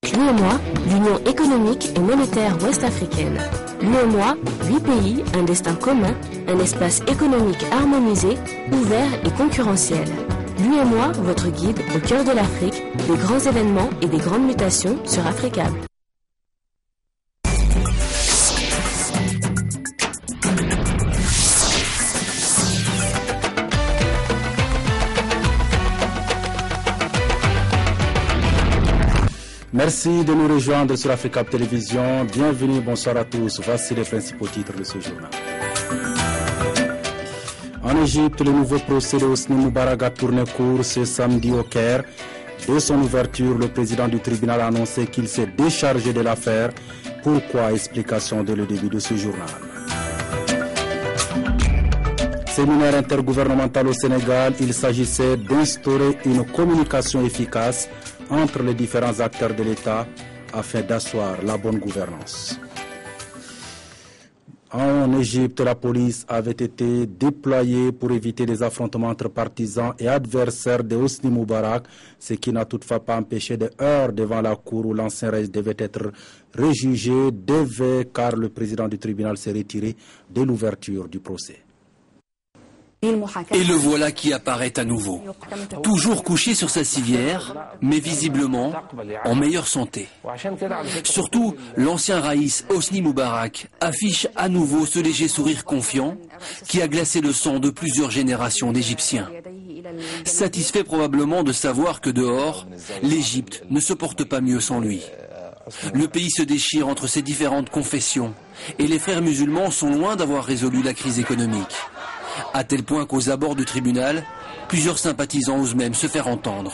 L'UEMOA, l'Union économique et monétaire ouest-africaine. L'UEMOA, 8 pays, un destin commun, un espace économique harmonisé, ouvert et concurrentiel. L'UEMOA, votre guide au cœur de l'Afrique, des grands événements et des grandes mutations sur Africable. Merci de nous rejoindre sur Africable Télévision. Bienvenue, bonsoir à tous. Voici les principaux titres de ce journal. En Égypte, le nouveau procès de Hosni Moubarak a tourné court ce samedi au Caire. Dès son ouverture, le président du tribunal a annoncé qu'il s'est déchargé de l'affaire. Pourquoi? Explication dès le début de ce journal. Séminaire intergouvernemental au Sénégal, il s'agissait d'instaurer une communication efficace entre les différents acteurs de l'État afin d'asseoir la bonne gouvernance. En Égypte, la police avait été déployée pour éviter des affrontements entre partisans et adversaires de Hosni Moubarak, ce qui n'a toutefois pas empêché des heurts devant la cour où l'ancien régime devait être rejugé, car le président du tribunal s'est retiré dès l'ouverture du procès. Et le voilà qui apparaît à nouveau, toujours couché sur sa civière, mais visiblement en meilleure santé. Surtout, l'ancien raïs Hosni Moubarak affiche à nouveau ce léger sourire confiant qui a glacé le sang de plusieurs générations d'Égyptiens. Satisfait probablement de savoir que dehors, l'Égypte ne se porte pas mieux sans lui. Le pays se déchire entre ses différentes confessions et les frères musulmans sont loin d'avoir résolu la crise économique. À tel point qu'aux abords du tribunal, plusieurs sympathisants osent même se faire entendre.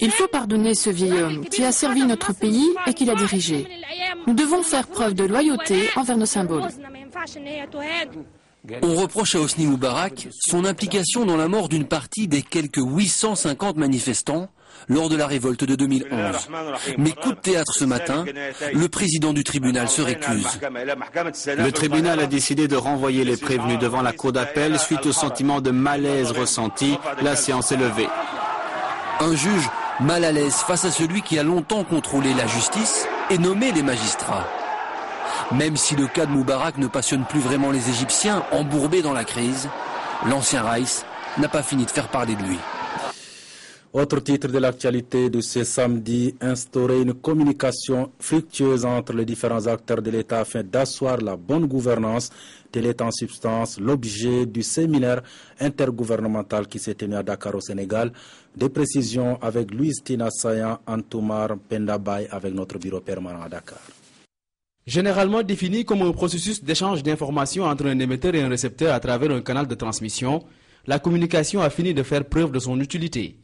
Il faut pardonner ce vieil homme qui a servi notre pays et qui l'a dirigé. Nous devons faire preuve de loyauté envers nos symboles. On reproche à Hosni Moubarak son implication dans la mort d'une partie des quelques 850 manifestants lors de la révolte de 2011. Mais coup de théâtre ce matin, le président du tribunal se récuse. Le tribunal a décidé de renvoyer les prévenus devant la cour d'appel suite au sentiment de malaise ressenti. La séance est levée. Un juge mal à l'aise face à celui qui a longtemps contrôlé la justice et nommé les magistrats. Même si le cas de Moubarak ne passionne plus vraiment les Égyptiens embourbés dans la crise, l'ancien raïs n'a pas fini de faire parler de lui. Autre titre de l'actualité de ce samedi, instaurer une communication fructueuse entre les différents acteurs de l'État afin d'asseoir la bonne gouvernance. Tel est en substance l'objet du séminaire intergouvernemental qui s'est tenu à Dakar au Sénégal. Des précisions avec Louise Tina Sayan, Antoumar Pendabay avec notre bureau permanent à Dakar. Généralement défini comme un processus d'échange d'informations entre un émetteur et un récepteur à travers un canal de transmission, la communication a fini de faire preuve de son utilité.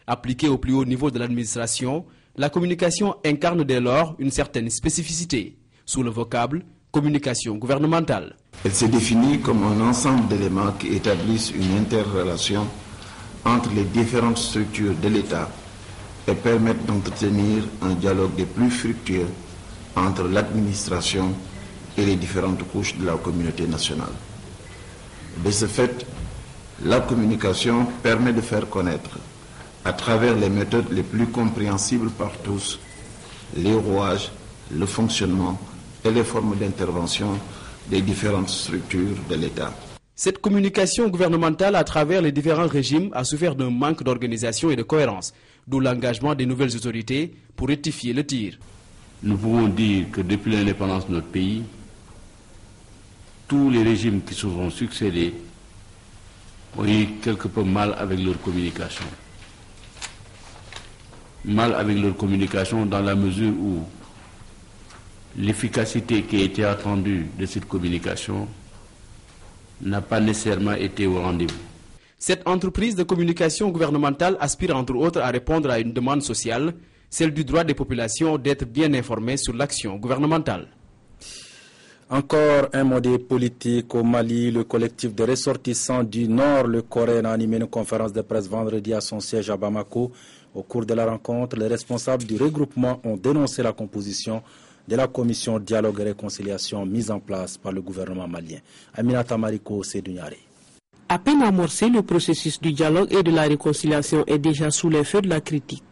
Appliquée au plus haut niveau de l'administration, la communication incarne dès lors une certaine spécificité, sous le vocable communication gouvernementale. Elle se définit comme un ensemble d'éléments qui établissent une interrelation entre les différentes structures de l'État et permettent d'entretenir un dialogue des plus fructueux entre l'administration et les différentes couches de la communauté nationale. De ce fait, la communication permet de faire connaître, à travers les méthodes les plus compréhensibles par tous, les rouages, le fonctionnement et les formes d'intervention des différentes structures de l'État. Cette communication gouvernementale à travers les différents régimes a souffert d'un manque d'organisation et de cohérence, d'où l'engagement des nouvelles autorités pour rectifier le tir. Nous pouvons dire que depuis l'indépendance de notre pays, tous les régimes qui se sont succédés ont eu quelque peu mal avec leur communication. Mal avec leur communication dans la mesure où l'efficacité qui a été attendue de cette communication n'a pas nécessairement été au rendez-vous. Cette entreprise de communication gouvernementale aspire entre autres à répondre à une demande sociale, celle du droit des populations d'être bien informées sur l'action gouvernementale. Encore un modèle politique au Mali. Le collectif des ressortissants du Nord, le Coréen, a animé une conférence de presse vendredi à son siège à Bamako. Au cours de la rencontre, les responsables du regroupement ont dénoncé la composition de la commission dialogue et réconciliation mise en place par le gouvernement malien. Aminata Mariko Sédugnari. À peine amorcé, le processus du dialogue et de la réconciliation est déjà sous les feux de la critique.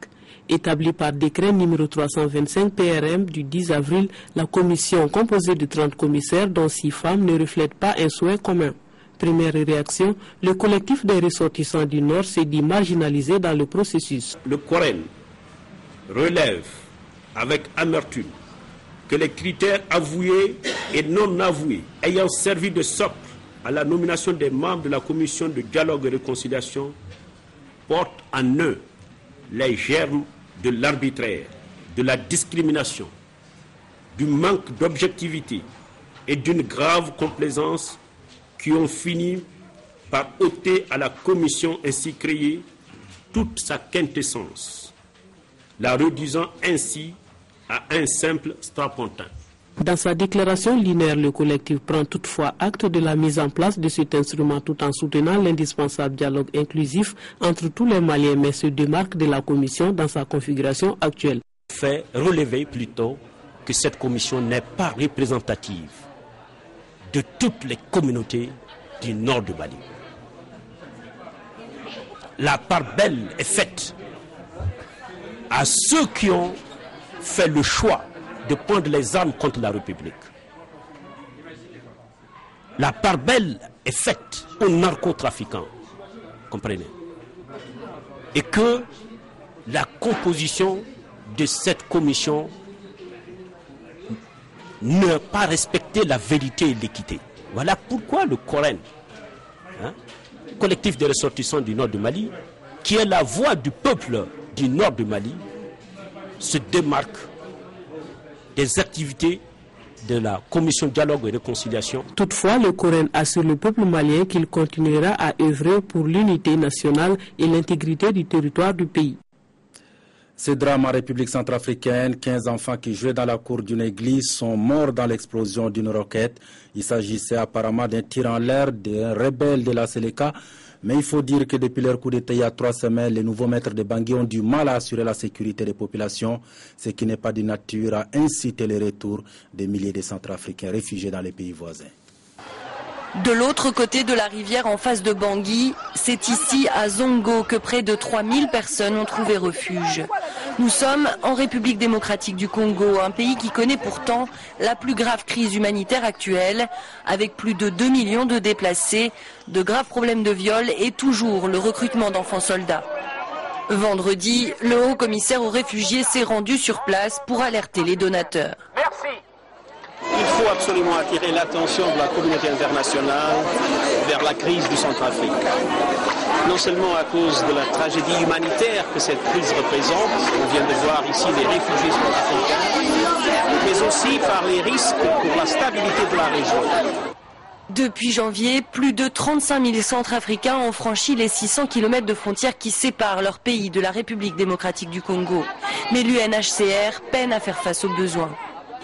Établie par décret numéro 325 PRM du 10 avril, la commission composée de 30 commissaires dont 6 femmes ne reflète pas un souhait commun. Première réaction, le collectif des ressortissants du Nord s'est dit marginalisé dans le processus. Le Coran relève avec amertume que les critères avoués et non avoués ayant servi de socle à la nomination des membres de la commission de dialogue et réconciliation portent en eux les germes de l'arbitraire, de la discrimination, du manque d'objectivité et d'une grave complaisance qui ont fini par ôter à la commission ainsi créée toute sa quintessence, la réduisant ainsi à un simple strapontin. Dans sa déclaration linéaire, le collectif prend toutefois acte de la mise en place de cet instrument tout en soutenant l'indispensable dialogue inclusif entre tous les Maliens, mais se démarque de la commission dans sa configuration actuelle. Fait relever plutôt que cette commission n'est pas représentative de toutes les communautés du nord du Mali. La part belle est faite à ceux qui ont fait le choix de prendre les armes contre la République. La part belle est faite aux narcotrafiquants, comprenez. Et que la composition de cette commission n'a pas respecté la vérité et l'équité. Voilà pourquoi le Coran, collectif des ressortissants du nord du Mali, qui est la voix du peuple du nord du Mali, se démarque des activités de la commission dialogue et réconciliation. Toutefois, le Coran assure le peuple malien qu'il continuera à œuvrer pour l'unité nationale et l'intégrité du territoire du pays. Ce drame en République centrafricaine, 15 enfants qui jouaient dans la cour d'une église sont morts dans l'explosion d'une roquette. Il s'agissait apparemment d'un tir en l'air d'un rebelle de la Séléka. Mais il faut dire que depuis leur coup d'État il y a 3 semaines, les nouveaux maîtres de Bangui ont du mal à assurer la sécurité des populations, ce qui n'est pas de nature à inciter le retour des milliers de Centrafricains réfugiés dans les pays voisins. De l'autre côté de la rivière en face de Bangui, c'est ici à Zongo que près de 3000 personnes ont trouvé refuge. Nous sommes en République démocratique du Congo, un pays qui connaît pourtant la plus grave crise humanitaire actuelle, avec plus de 2 millions de déplacés, de graves problèmes de viol et toujours le recrutement d'enfants soldats. Vendredi, le haut commissaire aux réfugiés s'est rendu sur place pour alerter les donateurs. Merci. Il faut absolument attirer l'attention de la communauté internationale vers la crise du Centrafrique. Non seulement à cause de la tragédie humanitaire que cette crise représente, on vient de voir ici les réfugiés centrafricains, mais aussi par les risques pour la stabilité de la région. Depuis janvier, plus de 35 000 Centrafricains ont franchi les 600 km de frontières qui séparent leur pays de la République démocratique du Congo. Mais l'UNHCR peine à faire face aux besoins.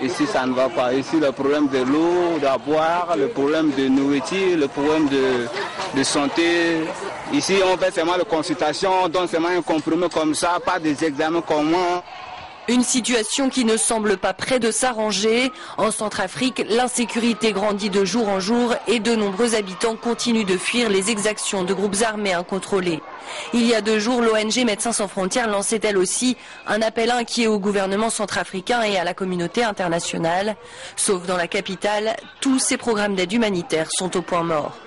Ici, ça ne va pas. Ici, le problème de l'eau, de boire, le problème de nourriture, le problème de santé. Ici, on fait seulement la consultation, on donne seulement un compromis comme ça, pas des examens communs. Une situation qui ne semble pas près de s'arranger. En Centrafrique, l'insécurité grandit de jour en jour et de nombreux habitants continuent de fuir les exactions de groupes armés incontrôlés. Il y a 2 jours, l'ONG Médecins sans frontières lançait elle aussi un appel inquiet au gouvernement centrafricain et à la communauté internationale. Sauf dans la capitale, tous ces programmes d'aide humanitaire sont au point mort.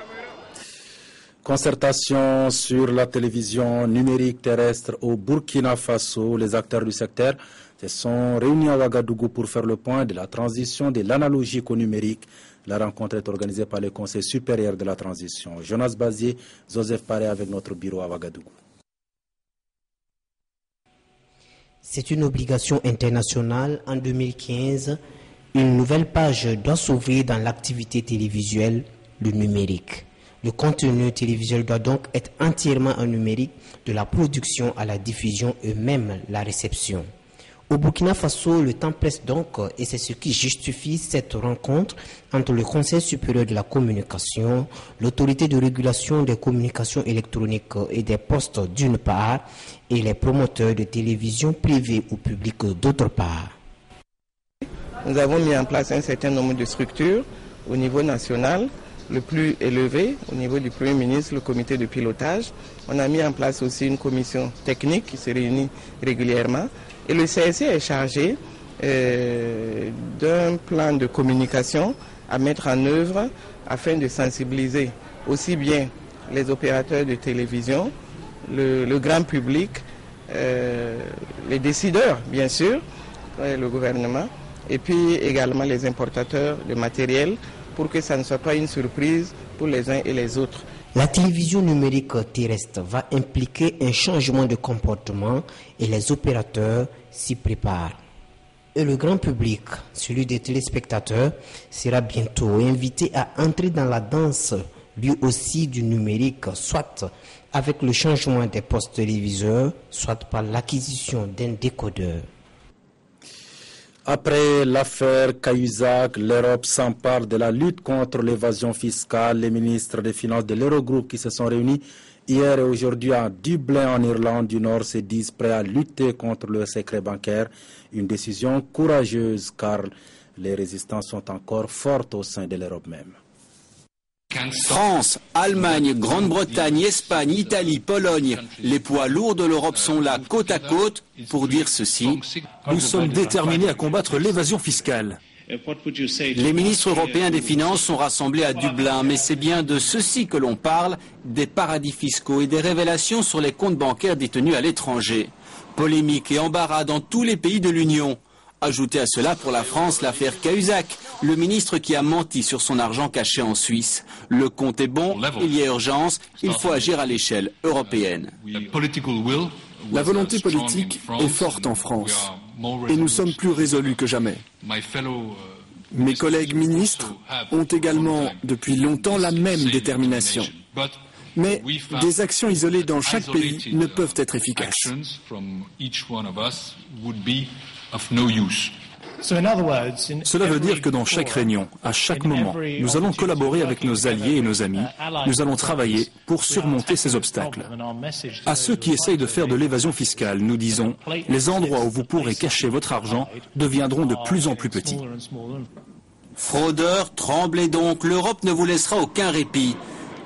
Concertation sur la télévision numérique terrestre au Burkina Faso. Les acteurs du secteur se sont réunis à Ouagadougou pour faire le point de la transition de l'analogique au numérique. La rencontre est organisée par le Conseil supérieur de la transition. Jonas Bazier, Joseph Paré avec notre bureau à Ouagadougou. C'est une obligation internationale. En 2015, une nouvelle page doit s'ouvrir dans l'activité télévisuelle, le numérique. Le contenu télévisuel doit donc être entièrement en numérique, de la production à la diffusion et même la réception. Au Burkina Faso, le temps presse donc et c'est ce qui justifie cette rencontre entre le Conseil supérieur de la communication, l'autorité de régulation des communications électroniques et des postes d'une part et les promoteurs de télévision privée ou publique d'autre part. Nous avons mis en place un certain nombre de structures au niveau national le plus élevé au niveau du Premier ministre, le comité de pilotage. On a mis en place aussi une commission technique qui se réunit régulièrement. Et le CSE est chargé d'un plan de communication à mettre en œuvre afin de sensibiliser aussi bien les opérateurs de télévision, le grand public, les décideurs bien sûr, le gouvernement, et puis également les importateurs de matériel pour que ça ne soit pas une surprise pour les uns et les autres. La télévision numérique terrestre va impliquer un changement de comportement et les opérateurs s'y préparent. Et le grand public, celui des téléspectateurs, sera bientôt invité à entrer dans la danse, lui aussi du numérique, soit avec le changement des postes téléviseurs, soit par l'acquisition d'un décodeur. Après l'affaire Cahuzac, l'Europe s'empare de la lutte contre l'évasion fiscale. Les ministres des Finances de l'Eurogroupe qui se sont réunis hier et aujourd'hui à Dublin en Irlande du Nord se disent prêts à lutter contre le secret bancaire. Une décision courageuse car les résistances sont encore fortes au sein de l'Europe même. France, Allemagne, Grande-Bretagne, Espagne, Italie, Pologne, les poids lourds de l'Europe sont là côte à côte pour dire ceci. Nous sommes déterminés à combattre l'évasion fiscale. Les ministres européens des Finances sont rassemblés à Dublin, mais c'est bien de ceci que l'on parle, des paradis fiscaux et des révélations sur les comptes bancaires détenus à l'étranger. Polémique et embarras dans tous les pays de l'Union. Ajoutez à cela pour la France l'affaire Cahuzac, le ministre qui a menti sur son argent caché en Suisse. Le compte est bon, il y a urgence, il faut agir à l'échelle européenne. La volonté politique est forte en France et nous sommes plus résolus que jamais. Mes collègues ministres ont également depuis longtemps la même détermination. Mais des actions isolées dans chaque pays ne peuvent être efficaces. Cela veut dire que dans chaque réunion, à chaque moment, nous allons collaborer avec nos alliés et nos amis. Nous allons travailler pour surmonter ces obstacles. À ceux qui essayent de faire de l'évasion fiscale, nous disons, les endroits où vous pourrez cacher votre argent deviendront de plus en plus petits. Fraudeurs, tremblez donc, l'Europe ne vous laissera aucun répit.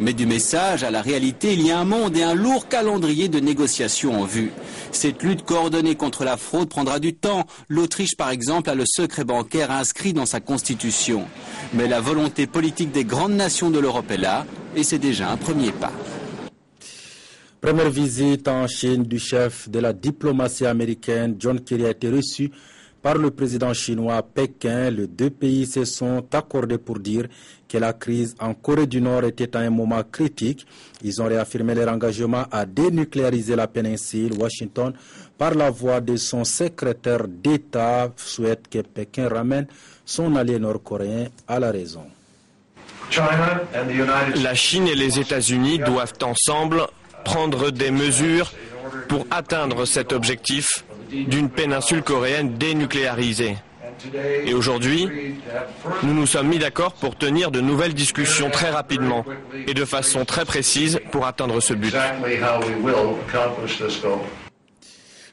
Mais du message à la réalité, il y a un monde et un lourd calendrier de négociations en vue. Cette lutte coordonnée contre la fraude prendra du temps. L'Autriche, par exemple, a le secret bancaire inscrit dans sa constitution. Mais la volonté politique des grandes nations de l'Europe est là, et c'est déjà un premier pas. Première visite en Chine du chef de la diplomatie américaine, John Kerry, a été reçu par le président chinois à Pékin. Les deux pays se sont accordés pour dire que la crise en Corée du Nord était à un moment critique. Ils ont réaffirmé leur engagement à dénucléariser la péninsule. Washington, par la voix de son secrétaire d'État, souhaite que Pékin ramène son allié nord-coréen à la raison. La Chine et les États-Unis doivent ensemble prendre des mesures pour atteindre cet objectif d'une péninsule coréenne dénucléarisée. Et aujourd'hui, nous nous sommes mis d'accord pour tenir de nouvelles discussions très rapidement et de façon très précise pour atteindre ce but.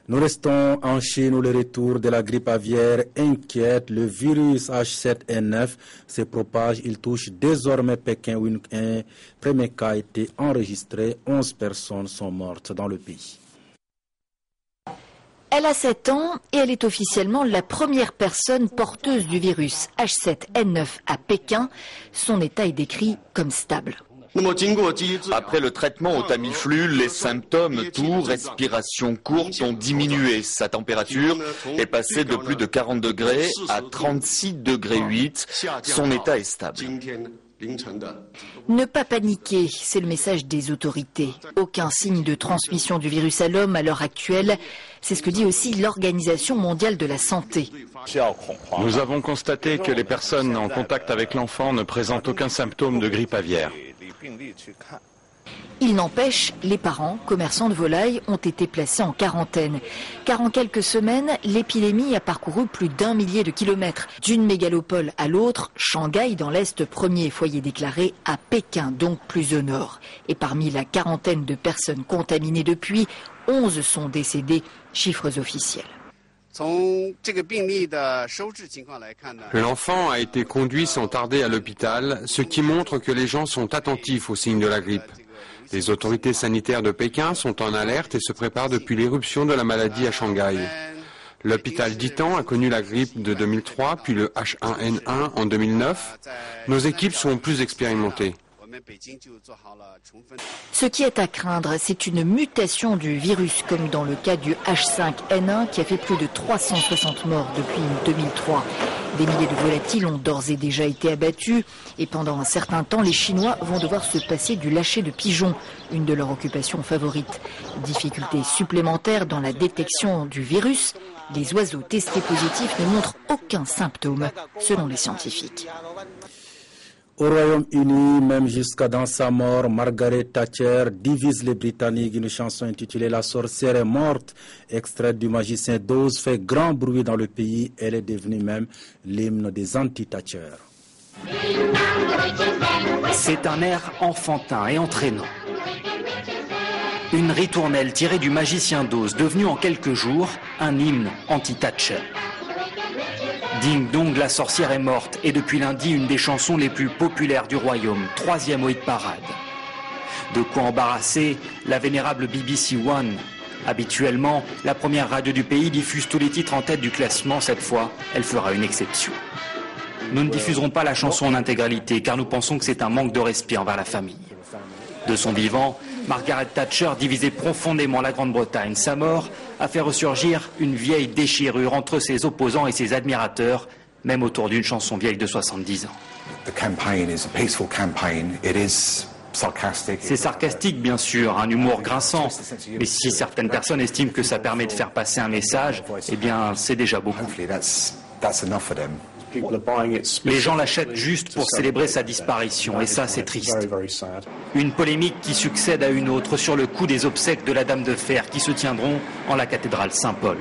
Nous restons en Chine où le retour de la grippe aviaire inquiète. Le virus H7N9 se propage. Il touche désormais Pékin où un premier cas a été enregistré. 11 personnes sont mortes dans le pays. Elle a 7 ans et elle est officiellement la première personne porteuse du virus H7N9 à Pékin. Son état est décrit comme stable. Après le traitement au Tamiflu, les symptômes, toux, respiration courte ont diminué. Sa température est passée de plus de 40 degrés à 36 degrés 8. Son état est stable. Ne pas paniquer, c'est le message des autorités. Aucun signe de transmission du virus à l'homme à l'heure actuelle. C'est ce que dit aussi l'Organisation mondiale de la santé. Nous avons constaté que les personnes en contact avec l'enfant ne présentent aucun symptôme de grippe aviaire. Il n'empêche, les parents, commerçants de volailles, ont été placés en quarantaine. Car en quelques semaines, l'épidémie a parcouru plus d'1 millier de kilomètres. D'une mégalopole à l'autre, Shanghai dans l'Est, premier foyer déclaré, à Pékin, donc plus au nord. Et parmi la quarantaine de personnes contaminées depuis, 11 sont décédées, chiffres officiels. L'enfant a été conduit sans tarder à l'hôpital, ce qui montre que les gens sont attentifs aux signes de la grippe. Les autorités sanitaires de Pékin sont en alerte et se préparent depuis l'éruption de la maladie à Shanghai. L'hôpital d'Itan a connu la grippe de 2003, puis le H1N1 en 2009. Nos équipes sont plus expérimentées. Ce qui est à craindre, c'est une mutation du virus, comme dans le cas du H5N1 qui a fait plus de 360 morts depuis 2003. Des milliers de volatiles ont d'ores et déjà été abattus et pendant un certain temps, les Chinois vont devoir se passer du lâcher de pigeons, une de leurs occupations favorites. Difficulté supplémentaire dans la détection du virus, les oiseaux testés positifs ne montrent aucun symptôme, selon les scientifiques. Au Royaume-Uni, même jusqu'à dans sa mort, Margaret Thatcher divise les Britanniques. Une chanson intitulée « La sorcière est morte », extraite du Magicien d'Oz, fait grand bruit dans le pays. Elle est devenue même l'hymne des anti-Thatcher. C'est un air enfantin et entraînant. Une ritournelle tirée du Magicien d'Oz, devenue en quelques jours un hymne anti-Thatcher. Ding Dong, la sorcière est morte, est depuis lundi une des chansons les plus populaires du royaume, 3e au hit parade. De quoi embarrasser la vénérable BBC One. Habituellement, la première radio du pays diffuse tous les titres en tête du classement. Cette fois, elle fera une exception. Nous ne diffuserons pas la chanson en intégralité, car nous pensons que c'est un manque de respect envers la famille. De son vivant, Margaret Thatcher divisait profondément la Grande-Bretagne. Sa mort a fait ressurgir une vieille déchirure entre ses opposants et ses admirateurs, même autour d'une chanson vieille de 70 ans. C'est sarcastique, bien sûr, un humour grinçant, mais si certaines personnes estiment que ça permet de faire passer un message, eh bien, c'est déjà beaucoup. Les gens l'achètent juste pour célébrer sa disparition, et ça, c'est triste. Une polémique qui succède à une autre sur le coût des obsèques de la Dame de Fer qui se tiendront en la cathédrale Saint-Paul.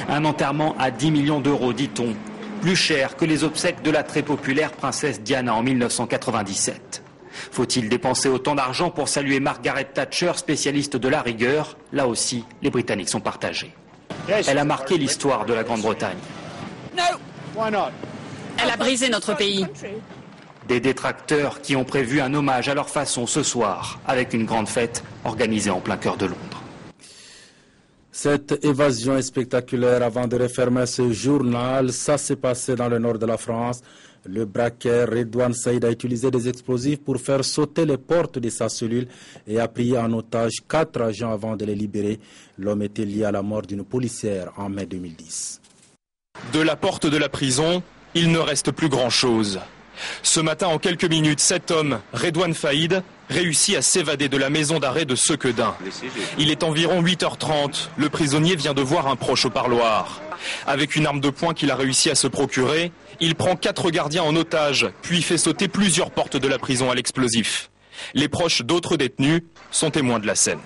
Un enterrement à 10 millions d'euros, dit-on, plus cher que les obsèques de la très populaire princesse Diana en 1997. Faut-il dépenser autant d'argent pour saluer Margaret Thatcher, spécialiste de la rigueur? Là aussi, les Britanniques sont partagés. Elle a marqué l'histoire de la Grande-Bretagne. Elle a brisé notre pays. Des détracteurs qui ont prévu un hommage à leur façon ce soir, avec une grande fête organisée en plein cœur de Londres. Cette évasion est spectaculaire. Avant de refermer ce journal, ça s'est passé dans le nord de la France. Le braqueur Redouane Saïd a utilisé des explosifs pour faire sauter les portes de sa cellule et a pris en otage 4 agents avant de les libérer. L'homme était lié à la mort d'une policière en mai 2010. De la porte de la prison, il ne reste plus grand-chose. Ce matin, en quelques minutes, cet homme, Redouane Saïd, réussit à s'évader de la maison d'arrêt de Sequedin. Il est environ 8h30. Le prisonnier vient de voir un proche au parloir. Avec une arme de poing qu'il a réussi à se procurer, il prend 4 gardiens en otage, puis fait sauter plusieurs portes de la prison à l'explosif. Les proches d'autres détenus sont témoins de la scène.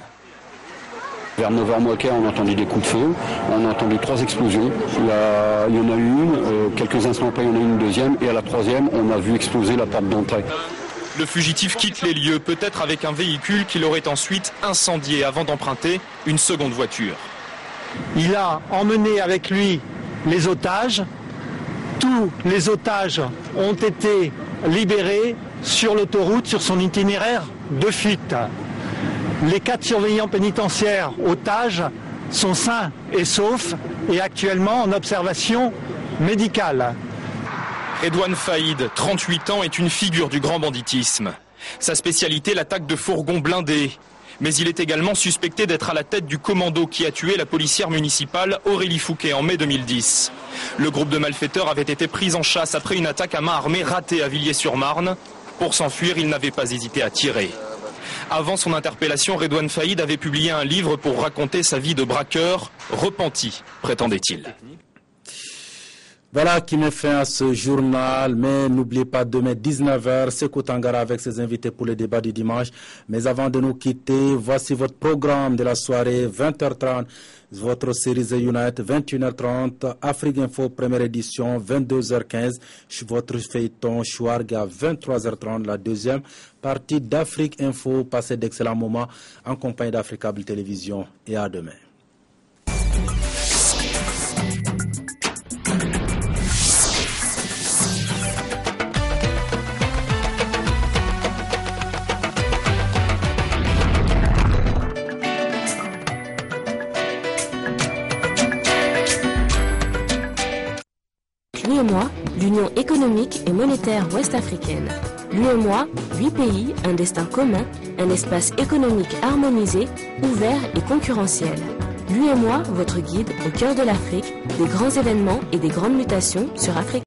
Vers 9h moins quart, on a entendu des coups de feu, on a entendu 3 explosions. Il y en a eu une, quelques instants après, il y en a eu une deuxième, et à la troisième, on a vu exploser la porte d'entrée. Le fugitif quitte les lieux, peut-être avec un véhicule qu'il aurait ensuite incendié avant d'emprunter une seconde voiture. Il a emmené avec lui les otages. Tous les otages ont été libérés sur l'autoroute, sur son itinéraire de fuite. Les 4 surveillants pénitentiaires otages sont sains et saufs et actuellement en observation médicale. Redouane Saïd, 38 ans, est une figure du grand banditisme. Sa spécialité, l'attaque de fourgons blindés. Mais il est également suspecté d'être à la tête du commando qui a tué la policière municipale Aurélie Fouquet en mai 2010. Le groupe de malfaiteurs avait été pris en chasse après une attaque à main armée ratée à Villiers-sur-Marne. Pour s'enfuir, il n'avait pas hésité à tirer. Avant son interpellation, Redouane Saïd avait publié un livre pour raconter sa vie de braqueur, repenti, prétendait-il. Voilà qui met fin à ce journal, mais n'oubliez pas demain 19h, Sékou Tangara avec ses invités pour le débat du dimanche. Mais avant de nous quitter, voici votre programme de la soirée, 20h30, votre série The Unite, 21h30, Afrique Info, première édition, 22h15, votre feuilleton Chouarg à 23h30, la deuxième partie d'Afrique Info. Passez d'excellents moments en compagnie d'Africable Télévision et à demain. L'UEMOA, l'Union économique et monétaire ouest-africaine. L'UEMOA, 8 pays, un destin commun, un espace économique harmonisé, ouvert et concurrentiel. L'UEMOA, votre guide au cœur de l'Afrique, des grands événements et des grandes mutations sur Afrique.